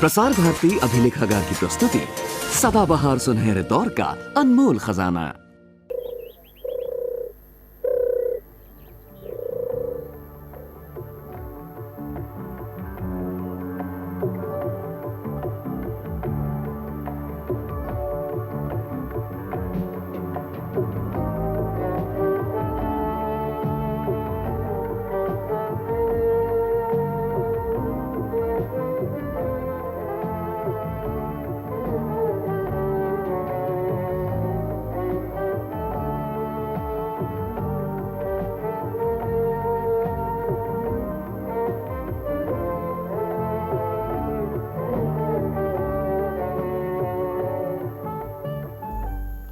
प्रसार भारती अभिलेखागार की प्रस्तुति सदाबहार सुनहरे दौर का अनमोल खजाना।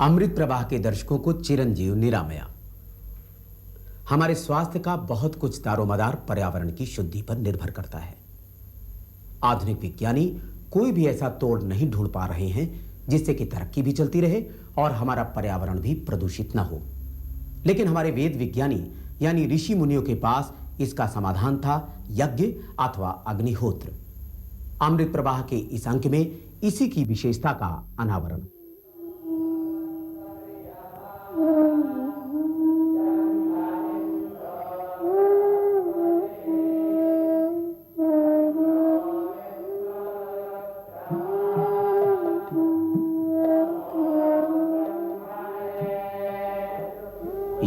अमृत प्रवाह के दर्शकों को चिरंजीव निरामया। हमारे स्वास्थ्य का बहुत कुछ दारोमदार पर्यावरण की शुद्धि पर निर्भर करता है। आधुनिक विज्ञानी कोई भी ऐसा तोड़ नहीं ढूंढ पा रहे हैं जिससे कि तरक्की भी चलती रहे और हमारा पर्यावरण भी प्रदूषित ना हो। लेकिन हमारे वेद विज्ञानी यानी ऋषि मुनियों के पास इसका समाधान था यज्ञ अथवा अग्निहोत्र। अमृत प्रवाह के इस अंक में इसी की विशेषता का अनावरण।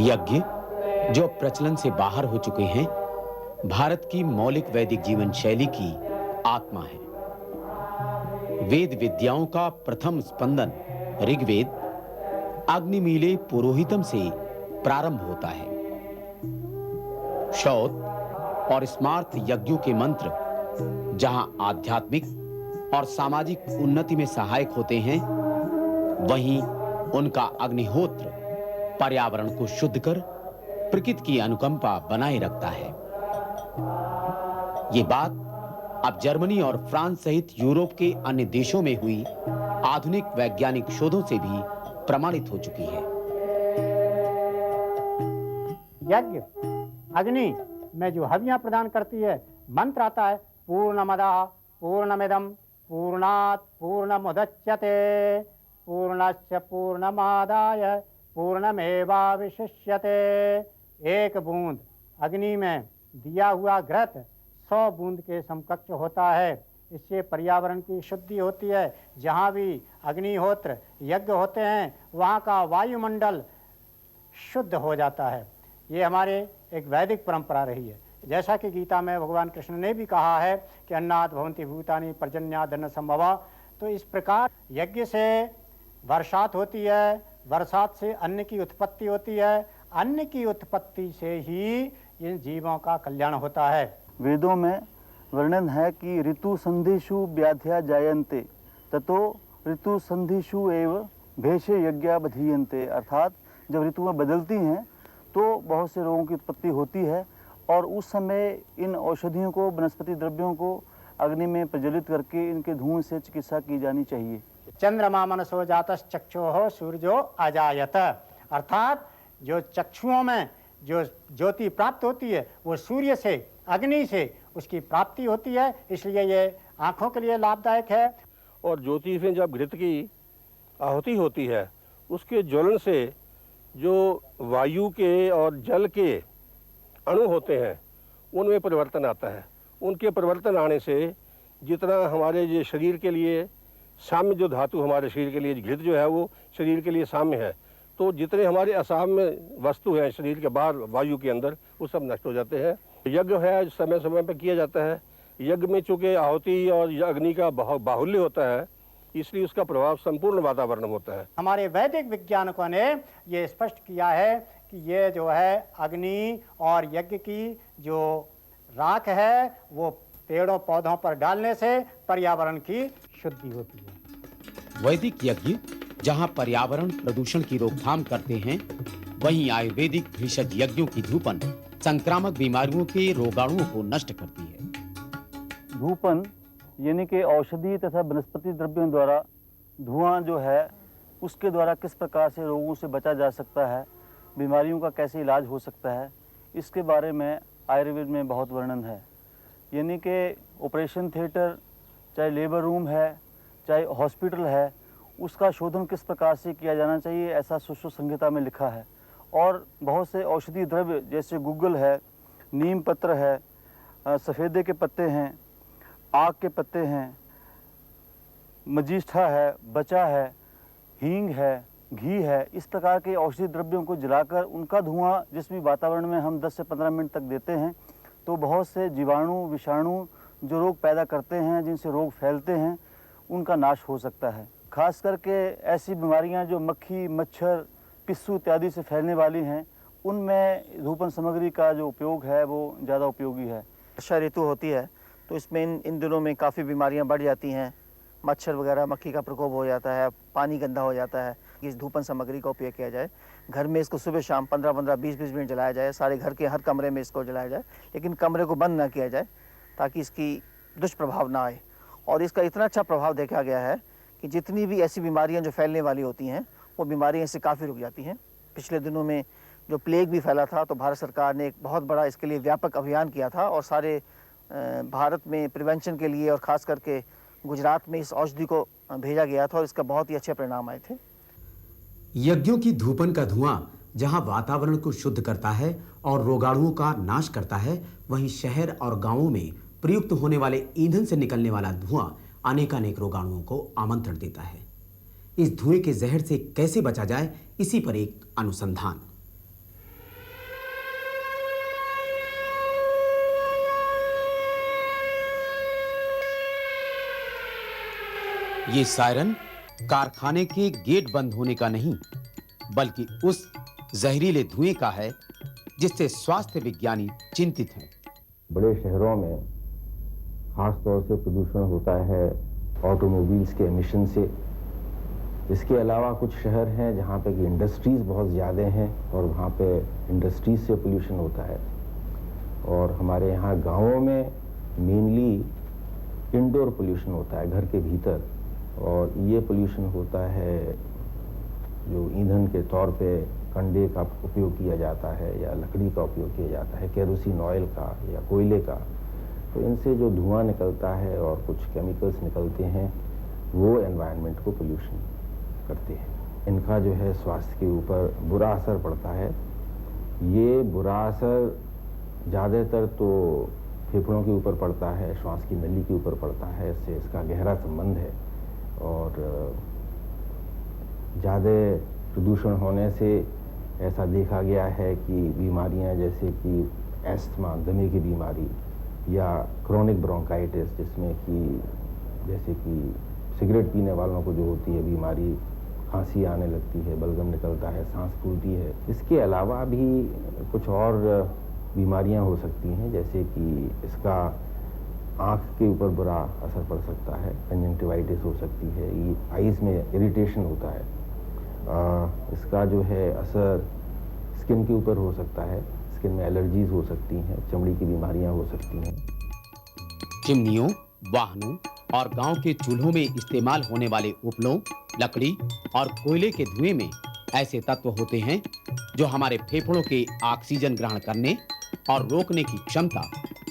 यज्ञ जो प्रचलन से बाहर हो चुके हैं, भारत की मौलिक वैदिक जीवन शैली की आत्मा है। वेद विद्याओं का प्रथम स्पंदन ऋग्वेद अग्निमीले पुरोहितम से प्रारंभ होता है। शौत और स्मार्त यज्ञों के मंत्र जहां आध्यात्मिक और सामाजिक उन्नति में सहायक होते हैं, वहीं उनका अग्निहोत्र पर्यावरण को शुद्ध कर प्रकृति की अनुकंपा बनाए रखता है। ये बात अब जर्मनी और फ्रांस सहित यूरोप के अन्य देशों में हुई आधुनिक वैज्ञानिक शोधों से भी प्रमाणित हो चुकी है। यज्ञ अग्नि में जो हवियां प्रदान करती है, मंत्र आता है पूर्णमदः पूर्णमिदं पूर्णात् पूर्णमुदच्यते पूर्णस्य पूर्णमादाय पूर्णमेवावशिष्यते। एक बूंद अग्नि में दिया हुआ घृत 100 बूंद के समकक्ष होता है। इससे पर्यावरण की शुद्धि होती है। जहाँ भी अग्निहोत्र यज्ञ होते हैं, वहाँ का वायुमंडल शुद्ध हो जाता है। ये हमारे एक वैदिक परंपरा रही है। जैसा कि गीता में भगवान कृष्ण ने भी कहा है कि अन्नात् भवन्ति भूतानि पर्जन्यात् अन्न संभवा। तो इस प्रकार यज्ञ से वर्षात होती है, वर्षात से अन्न की उत्पत्ति होती है, अन्न की उत्पत्ति से ही इन जीवों का कल्याण होता है। वेदों में वर्णन है कि ऋतु संधिषु व्याध्या जायन्ते ततो ऋतु संधिषु एव भेषे यज्ञा बधीयन्ते। अर्थात जब ऋतुएं बदलती हैं तो बहुत से रोगों की उत्पत्ति होती है और उस समय इन औषधियों को, वनस्पति द्रव्यों को अग्नि में प्रज्वलित करके इनके धुएं से चिकित्सा की जानी चाहिए। चंद्रमा मनसो जातस् चक्षुः सूर्यो अजायत। अर्थात जो चक्षुओं में जो ज्योति प्राप्त होती है वो सूर्य से, अग्नि से उसकी प्राप्ति होती है। इसलिए ये आँखों के लिए लाभदायक है। और ज्योति में जब घृत की आहुति होती है, उसके ज्वलन से जो वायु के और जल के अणु होते हैं उनमें परिवर्तन आता है। उनके परिवर्तन आने से जितना हमारे ये शरीर के लिए साम्य, जो धातु हमारे शरीर के लिए घृत जो है वो शरीर के लिए साम्य है, तो जितने हमारे असाम्य वस्तु हैं शरीर के बाहर वायु के अंदर, वो सब नष्ट हो जाते हैं। यज्ञ है समय समय पर किया जाता है। यज्ञ में चूँकि आहुति और अग्नि का बाहुल्य होता है, इसलिए उसका प्रभाव संपूर्ण वातावरण में होता है। हमारे वैदिक वैज्ञानिकों ने ये स्पष्ट किया है कि ये जो है अग्नि और यज्ञ की जो राख है वो पेड़ों पौधों पर डालने से पर्यावरण की शुद्धि होती है। वैदिक यज्ञ जहां पर्यावरण प्रदूषण की रोकथाम करते हैं, वहीं आयुर्वेदिक भेषज यज्ञों की धूपन संक्रामक बीमारियों के रोगाणुओं को नष्ट करती है। धूपन यानी कि औषधि तथा वनस्पति द्रव्यों द्वारा धुआं जो है उसके द्वारा किस प्रकार से रोगों से बचा जा सकता है, बीमारियों का कैसे इलाज हो सकता है, इसके बारे में आयुर्वेद में बहुत वर्णन है। यानी कि ऑपरेशन थिएटर चाहे लेबर रूम है, चाहे हॉस्पिटल है, उसका शोधन किस प्रकार से किया जाना चाहिए, ऐसा सुश्रुत संहिता में लिखा है। और बहुत से औषधि द्रव्य जैसे गुग्गल है, नीम पत्र है, सफ़ेदे के पत्ते हैं, आक के पत्ते हैं, मजीष्ठा है, बचा है, हींग है, घी है, इस प्रकार के औषधि द्रव्यों को जलाकर उनका धुआं जिस भी वातावरण में हम 10 से 15 मिनट तक देते हैं तो बहुत से जीवाणु, विषाणु जो रोग पैदा करते हैं, जिनसे रोग फैलते हैं, उनका नाश हो सकता है। खास करके ऐसी बीमारियां जो मक्खी, मच्छर, पिस्सू इत्यादि से फैलने वाली हैं, उनमें धूपन सामग्री का जो उपयोग है वो ज़्यादा उपयोगी है। वर्षा ऋतु होती है तो इसमें इन दिनों में काफ़ी बीमारियां बढ़ जाती हैं, मच्छर वगैरह, मक्खी का प्रकोप हो जाता है, पानी गंदा हो जाता है। इस धूपन सामग्री का उपयोग किया जाए, घर में इसको सुबह शाम 15-15, 20-20 मिनट जलाया जाए, सारे घर के हर कमरे में इसको जलाया जाए, लेकिन कमरे को बंद ना किया जाए ताकि इसकी दुष्प्रभाव ना आए। और इसका इतना अच्छा प्रभाव देखा गया है कि जितनी भी ऐसी बीमारियां जो फैलने वाली होती हैं वो बीमारियां इससे काफ़ी रुक जाती हैं। पिछले दिनों में जो प्लेग भी फैला था तो भारत सरकार ने एक बहुत बड़ा इसके लिए व्यापक अभियान किया था और सारे भारत में प्रिवेंशन के लिए और ख़ास करके गुजरात में इस औषधि को भेजा गया था और इसका बहुत ही अच्छे परिणाम आए थे। यज्ञों की धूपन का धुआं जहां वातावरण को शुद्ध करता है और रोगाणुओं का नाश करता है, वहीं शहर और गांवों में प्रयुक्त होने वाले ईंधन से निकलने वाला धुआं अनेकानेक रोगाणुओं को आमंत्रण देता है। इस धुएं के जहर से कैसे बचा जाए, इसी पर एक अनुसंधान। ये सायरन कारखाने के गेट बंद होने का नहीं, बल्कि उस जहरीले धुएं का है जिससे स्वास्थ्य विज्ञानी चिंतित हैं। बड़े शहरों में खास तौर से प्रदूषण होता है ऑटोमोबाइल्स के एमिशन से। इसके अलावा कुछ शहर हैं जहाँ पे कि इंडस्ट्रीज़ बहुत ज़्यादा हैं और वहाँ पे इंडस्ट्रीज से पोल्यूशन होता है। और हमारे यहाँ गांवों में मेनली इंडोर पोल्यूशन होता है, घर के भीतर, और ये पोल्यूशन होता है जो ईंधन के तौर पे कंडे का उपयोग किया जाता है या लकड़ी का उपयोग किया जाता है, केरोसिन ऑयल का या कोयले का। तो इनसे जो धुआं निकलता है और कुछ केमिकल्स निकलते हैं वो एनवायरनमेंट को पोल्यूशन करते हैं। इनका जो है स्वास्थ्य के ऊपर बुरा असर पड़ता है। ये बुरा असर ज़्यादातर तो फेफड़ों के ऊपर पड़ता है, श्वास की नली के ऊपर पड़ता है, इससे इसका गहरा संबंध है। और ज़्यादा प्रदूषण होने से ऐसा देखा गया है कि बीमारियां जैसे कि एस्थमा, दमे की बीमारी, या क्रोनिक ब्रोंकाइटिस, जिसमें कि जैसे कि सिगरेट पीने वालों को जो होती है बीमारी, खांसी आने लगती है, बलगम निकलता है, सांस फूलती है। इसके अलावा भी कुछ और बीमारियां हो सकती हैं, जैसे कि इसका आँख के ऊपर बुरा असर पड़ सकता है, कंजंक्टिवाइटिस हो सकती है, ये आईज में इरिटेशन होता है। इसका जो है असर स्किन के ऊपर हो सकता है, स्किन में एलर्जीज हो सकती हैं, चमड़ी की बीमारियां हो सकती हैं। चिमनियों, वाहनों और गांव के चूल्हों में इस्तेमाल होने वाले उपलों, लकड़ी और कोयले के धुएं में ऐसे तत्व होते हैं जो हमारे फेफड़ों के ऑक्सीजन ग्रहण करने और रोकने की क्षमता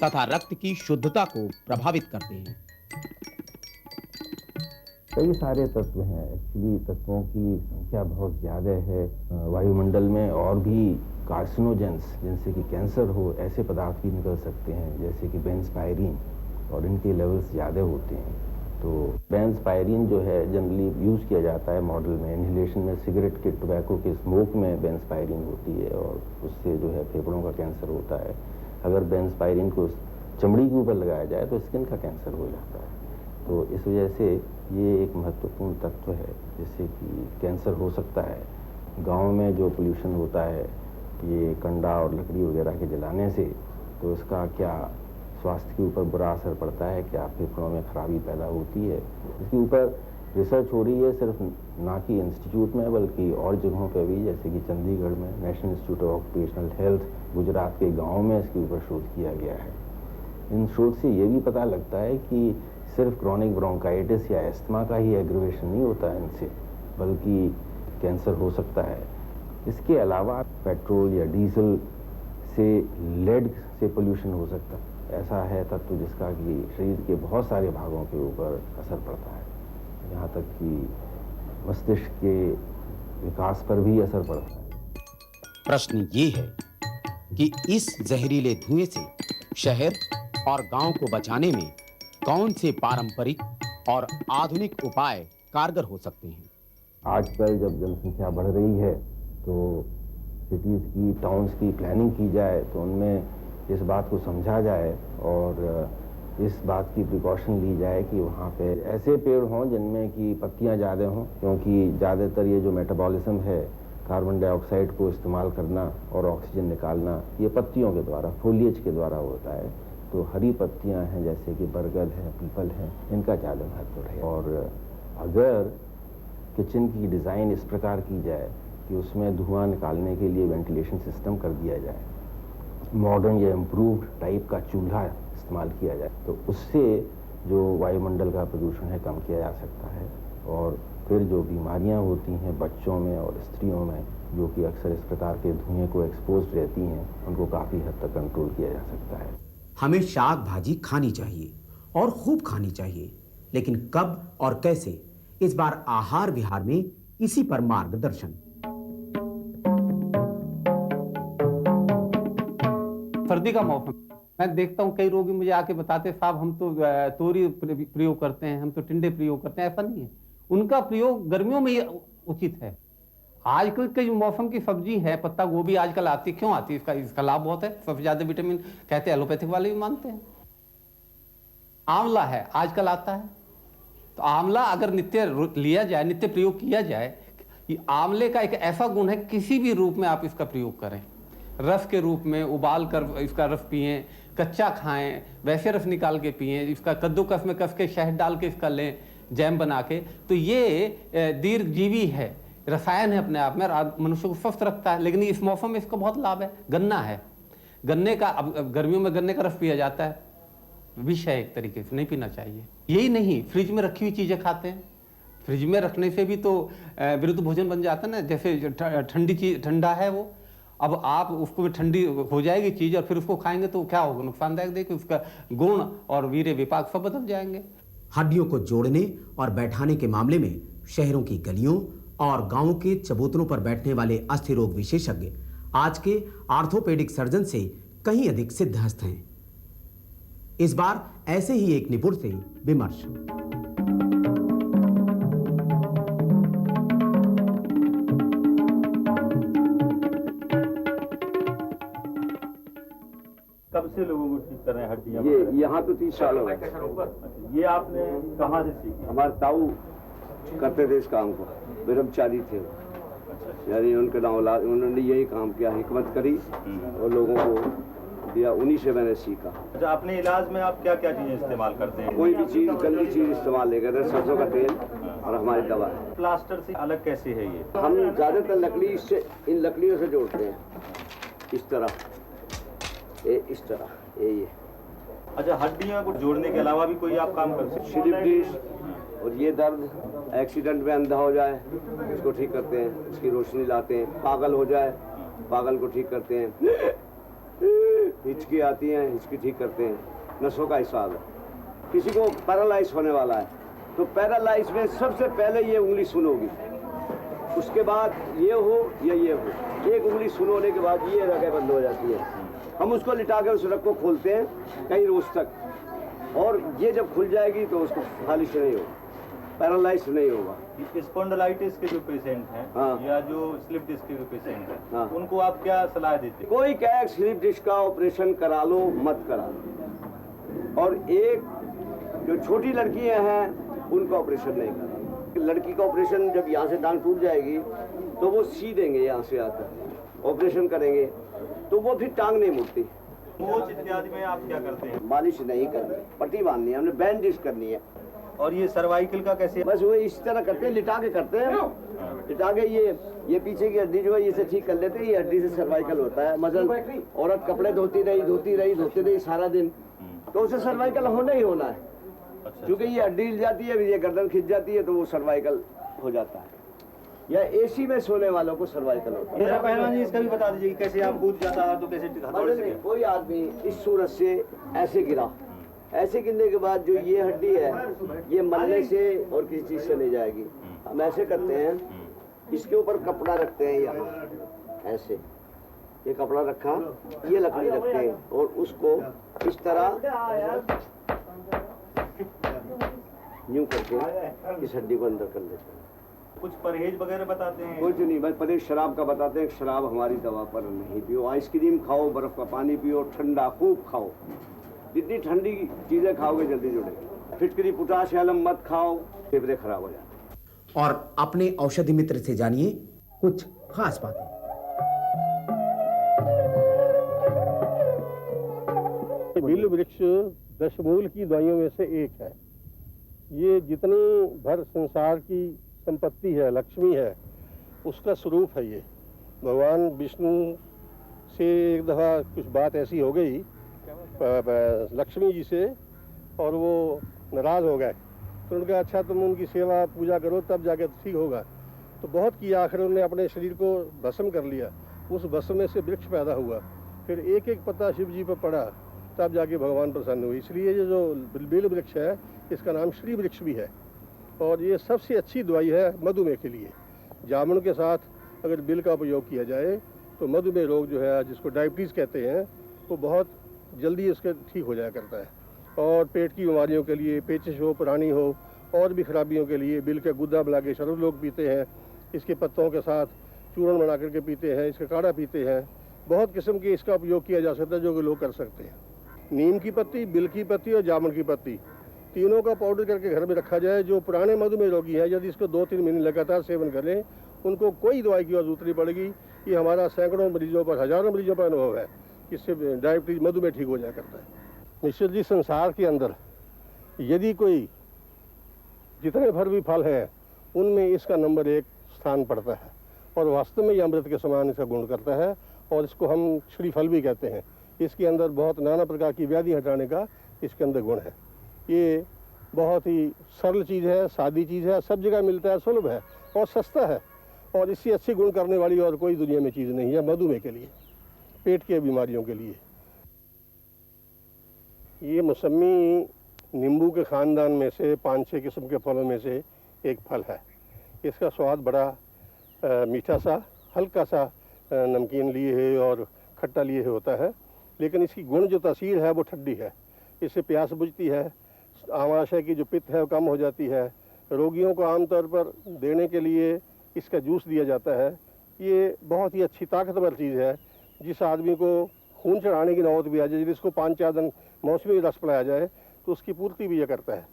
तथा रक्त की शुद्धता को प्रभावित करते हैं। कई सारे तत्व हैं, एक्चुअली तत्वों की संख्या बहुत ज़्यादा है वायुमंडल में। और भी कार्सिनोजेंस, जिनसे कि कैंसर हो, ऐसे पदार्थ भी निकल सकते हैं, जैसे कि बेंजपायरिन, और इनके लेवल्स ज़्यादा होते हैं। तो बेंजपायरिन जो है जनरली यूज़ किया जाता है मॉडल में, इन्हेलेशन में, सिगरेट के, टोबैको के स्मोक में बेंजपायरिन होती है और उससे जो है फेफड़ों का कैंसर होता है। अगर बेंजपायरिन को चमड़ी के ऊपर लगाया जाए तो स्किन का कैंसर हो जाता है। तो इस वजह से ये एक महत्वपूर्ण तत्व है जिससे कि कैंसर हो सकता है। गांव में जो पोल्यूशन होता है ये कंडा और लकड़ी वगैरह के जलाने से, तो इसका क्या स्वास्थ्य के ऊपर बुरा असर पड़ता है, क्या फेफड़ों में खराबी पैदा होती है, इसके ऊपर रिसर्च हो रही है, सिर्फ ना कि इंस्टीट्यूट में बल्कि और जगहों पर भी, जैसे कि चंडीगढ़ में national institute of occupational health, Gujarat के गाँव में इसके ऊपर शोध किया गया है। इन शोध से ये भी पता लगता है कि सिर्फ क्रोनिक ब्रोंकाइटिस या एस्थमा का ही एग्रीवेशन नहीं होता है इनसे, बल्कि कैंसर हो सकता है। इसके अलावा पेट्रोल या डीजल इससे लेड से पोल्यूशन हो सकता है। ऐसा है तत्व जिसका कि शरीर के बहुत सारे भागों के ऊपर असर पड़ता है, यहाँ तक कि मस्तिष्क के विकास पर भी असर पड़ता है। प्रश्न ये है कि इस जहरीले धुएं से शहर और गांव को बचाने में कौन से पारंपरिक और आधुनिक उपाय कारगर हो सकते हैं। आजकल जब जनसंख्या बढ़ रही है तो सिटीज़ की, टाउन्स की प्लानिंग की जाए तो उनमें इस बात को समझा जाए और इस बात की प्रिकॉशन ली जाए कि वहाँ पे ऐसे पेड़ हों जिनमें कि पत्तियाँ ज़्यादा हों, क्योंकि ज़्यादातर ये जो मेटाबॉलिज्म है, कार्बन डाइऑक्साइड को इस्तेमाल करना और ऑक्सीजन निकालना, ये पत्तियों के द्वारा, फोलिएज के द्वारा होता है। तो हरी पत्तियाँ हैं जैसे कि बरगद है, पीपल है, इनका ज़्यादा महत्व है। और अगर किचन की डिज़ाइन इस प्रकार की जाए कि उसमें धुआं निकालने के लिए वेंटिलेशन सिस्टम कर दिया जाए, मॉडर्न या इम्प्रूव्ड टाइप का चूल्हा इस्तेमाल किया जाए, तो उससे जो वायुमंडल का प्रदूषण है कम किया जा सकता है। और फिर जो बीमारियां होती हैं बच्चों में और स्त्रियों में, जो कि अक्सर इस प्रकार के धुएं को एक्सपोज रहती हैं, उनको काफ़ी हद तक कंट्रोल किया जा सकता है। हमें शाक भाजी खानी चाहिए और खूब खानी चाहिए, लेकिन कब और कैसे, इस बार आहार विहार में इसी पर मार्गदर्शन। सर्दी का मौसम, मैं देखता हूँ कई रोगी मुझे आके बताते हैं, साहब हम तो तोरी प्रयोग करते हैं, हम तो टिंडे प्रयोग करते हैं। ऐसा नहीं है, उनका प्रयोग गर्मियों में ही उचित है। आजकल के जो मौसम की सब्जी है, पत्ता गोभी आजकल आती, क्यों आती है? इसका लाभ बहुत है, सबसे ज्यादा विटामिन कहते हैं, एलोपैथिक वाले भी मानते हैं। आंवला है, आजकल आता है, तो आंवला अगर नित्य लिया जाए, नित्य प्रयोग किया जाए, ये आंवले का एक ऐसा गुण है, किसी भी रूप में आप इसका प्रयोग करें, रस के रूप में उबाल कर इसका रस पिएं, कच्चा खाएं, वैसे रस निकाल के पिएं, इसका कद्दूकस में कस के शहद डाल के इसका लें जैम बना के, तो ये दीर्घजीवी है, रसायन है अपने आप में, और मनुष्य को स्वस्थ रखता है। लेकिन इस मौसम में इसका बहुत लाभ है। गन्ना है, गन्ने का, अब गर्मियों में गन्ने का रस पिया जाता है, विष है एक तरीके से, नहीं पीना चाहिए। यही नहीं, फ्रिज में रखी हुई चीज़ें खाते हैं, फ्रिज में रखने से भी तो विरुद्ध भोजन बन जाता है ना। जैसे ठंडी चीज, ठंडा है वो, अब आप उसको भी ठंडी हो जाएगी चीज़ और फिर उसको खाएंगे तो क्या होगा? नुकसानदायक। देखिए उसका गुण और वीर्य विपाक सब बदल जाएंगे। हड्डियों को जोड़ने और बैठाने के मामले में शहरों की गलियों और गांवों के चबूतरों पर बैठने वाले अस्थि रोग विशेषज्ञ आज के आर्थोपेडिक सर्जन से कहीं अधिक सिद्धहस्त हैं। इस बार ऐसे ही एक निपुण से विमर्श। कब से लोगों को ठीक कर रहे हैं हड्डियां? ये यहाँ तो 30 साल हो गए। ये आपने कहाँ से सीखी? हमारे ताऊ करते थे इस काम को, ब्रह्मचारी थे, यानी उनके नाम औलाद, उन्होंने यही काम किया, हिकमत करी और लोगों को दिया, उन्हीं से मैंने सीखा। अच्छा, अपने इलाज में आप क्या क्या चीजें इस्तेमाल करते हैं? कोई भी चीज, गंदी चीज इस्तेमाल नहीं करते, सरसों का तेल और हमारी दवा है। प्लास्टर से अलग कैसे है ये? हम ज्यादातर लकड़ी से, इन लकड़ियों से जोड़ते हैं, इस तरह, इस तरह ये। अच्छा, हड्डियों को जोड़ने के अलावा भी कोई आप काम करते हैं? स्लिप डिस्क और ये दर्द, एक्सीडेंट में अंधा हो जाए उसको ठीक करते हैं, उसकी रोशनी लाते हैं। पागल हो जाए, पागल को ठीक करते हैं। हिचकी आती है, हिचकी ठीक करते हैं। नसों का हिसाब है। किसी को पैरालाइज होने वाला है तो पैरालाइज में सबसे पहले ये उंगली सुनोगी, उसके बाद ये हो या ये हो। एक उंगली सुन होने के बाद ये जगह बंद हो जाती है। हम उसको लिटा के उस रग को खोलते हैं कई रोज तक, और ये जब खुल जाएगी तो उसको खालिश नहीं होगा, पैरालाइज नहीं होगा। स्पॉन्डिलाइटिस के जो पेशेंट हैं, हाँ, या जो स्लिप डिस्क के जो पेशेंट हैं, हाँ, उनको आप क्या सलाह देते हैं? कोई कहे स्लिप डिस्क का ऑपरेशन करा लो, मत करा लो। और एक जो छोटी लड़कियां हैं उनका ऑपरेशन नहीं करा। लड़की का ऑपरेशन जब यहाँ से टांग टूट जाएगी तो वो सी देंगे, यहाँ से आकर ऑपरेशन करेंगे तो वो फिर टांग नहीं मुड़ती। मोच इत्यादि में आप क्या करते हैं? मालिश नहीं करनी, पट्टी बांधनी है, हमने बैंडेज करनी है। और ये सर्वाइकल का कैसे? बस वो इस तरह करते हैं, लिटा के करते हैं, लिटा के ये पीछे की हड्डी जो है इसे ठीक कर लेते हैं। ये हड्डी से सर्वाइकल होता है। मसल औरत कपड़े धोती रही सारा दिन, तो उसे सर्वाइकल होना ही होना है। क्योंकि ये हड्डी हिल जाती है, ये गर्दन खिंच जाती है, तो वो सर्वाइकल हो जाता है। या एसी में सोने वालों को सर्वाइकल होता है। पहलवान जी इसका भी बता दीजिए कि कैसे आप कूद जाता है तो कैसे हथौड़े से कोई आदमी इस सूरत से ऐसे गिरा, ऐसे गिरने के बाद जो ये हड्डी है ये मलने से और किसी चीज से नहीं जाएगी। हम ऐसे करते हैं, इसके ऊपर कपड़ा रखते हैं, यहाँ ऐसे ये कपड़ा रखा, ये लकड़ी रखते हैं और उसको इस तरह यूं करके इस हड्डी को अंदर कर लेते हैं। कुछ परहेज वगैरह बताते हैं? कुछ नहीं, बस परहेज शराब का बताते हैं। शराब हमारी दवा पर नहीं पियो, आइसक्रीम खाओ, बर्फ का पानी पियो, ठंडा खूब खाओ। जितनी ठंडी चीजें खाओगे जल्दी जुड़ेगी। फिटकरी पोटाश एलम मत खाओ, फेफड़े खराब हो जाते। और अपने औषधि मित्र से जानिए कुछ खास बातें। बिल्व वृक्ष दशमूल की दवाइयों में से एक है। ये जितनी भर संसार की संपत्ति है, लक्ष्मी है, उसका स्वरूप है ये। भगवान विष्णु से एक दफ़ा कुछ बात ऐसी हो गई लक्ष्मी जी से, और वो नाराज़ हो गए। तो उनका अच्छा तुम उनकी सेवा पूजा करो तब जाके ठीक होगा। तो बहुत किया, आखिर उन्होंने अपने शरीर को भस्म कर लिया। उस भस्म में से वृक्ष पैदा हुआ, फिर एक एक पत्ता शिव जी पर पड़ा, तब जाके भगवान प्रसन्न हुए। इसलिए ये जो बिल्व वृक्ष है इसका नाम श्री वृक्ष भी है। और ये सबसे अच्छी दवाई है मधुमेह के लिए। जामुन के साथ अगर बिल का उपयोग किया जाए तो मधुमेह रोग जो है, जिसको डायबिटीज़ कहते हैं, वो बहुत जल्दी इसके ठीक हो जाया करता है। और पेट की बीमारियों के लिए, पेचिश हो, पुरानी हो, और भी खराबियों के लिए बिल का गुद्दा बना के शरब लोग पीते हैं। इसके पत्तों के साथ चूर्ण बना करके पीते हैं, इसका काढ़ा पीते हैं। बहुत किस्म के इसका उपयोग किया जा सकता है जो कि लोग कर सकते हैं। नीम की पत्ती, बिल की पत्ती और जामुन की पत्ती, तीनों का पाउडर करके घर में रखा जाए। जो पुराने मधुमेह रोगी हैं, यदि इसको 2-3 महीने लगातार सेवन करें, उनको कोई दवाई की जरूरत नहीं पड़ेगी। ये हमारा सैकड़ों मरीजों पर, हजारों मरीजों पर अनुभव है। इससे डायबिटीज, मधुमेह ठीक हो जाया करता है। निश्चित जी, संसार के अंदर यदि कोई जितने भर भी फल हैं उनमें इसका नंबर 1 स्थान पड़ता है। और वास्तव में ये अमृत के समान इसका गुण करता है। और इसको हम श्रीफल भी कहते हैं। इसके अंदर बहुत नाना प्रकार की व्याधि हटाने का इसके अंदर गुण है। ये बहुत ही सरल चीज़ है, सादी चीज़ है, सब जगह मिलता है, सुलभ है और सस्ता है। और इससे अच्छी गुण करने वाली और कोई दुनिया में चीज़ नहीं है मधुमेह के लिए, पेट के बीमारियों के लिए। ये मौसमी नींबू के ख़ानदान में से 5-6 किस्म के फलों में से एक फल है। इसका स्वाद बड़ा मीठा सा, हल्का सा नमकीन लिए है और खट्टा लिए होता है। लेकिन इसकी गुण जो तासीर है वो ठंडी है। इससे प्यास बुझती है, आमाशय की जो पित्त है वो कम हो जाती है। रोगियों को आमतौर पर देने के लिए इसका जूस दिया जाता है। ये बहुत ही अच्छी ताकतवर चीज़ है। जिस आदमी को खून चढ़ाने की नौबत भी आ जाए, यदि इसको 5-4 दिन मौसमी रस पिलाया जाए तो उसकी पूर्ति भी ये करता है।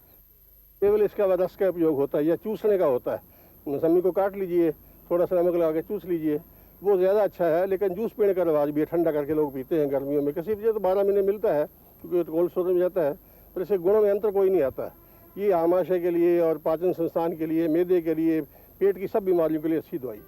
केवल इसका रस का उपयोग होता है या चूसने का होता है। मौसमी को काट लीजिए, थोड़ा सा नमक लगा के चूस लीजिए, वो ज़्यादा अच्छा है। लेकिन जूस पीने का रिवाज भी है, ठंडा करके लोग पीते हैं गर्मियों में। किसी वजह तो 12 महीने मिलता है क्योंकि कोल्ड स्टोरेज में जाता है, पर इससे गुणों में अंतर कोई नहीं आता। ये आमाशय के लिए और पाचन संस्थान के लिए, मैदे के लिए, पेट की सब बीमारियों के लिए अच्छी दवाई।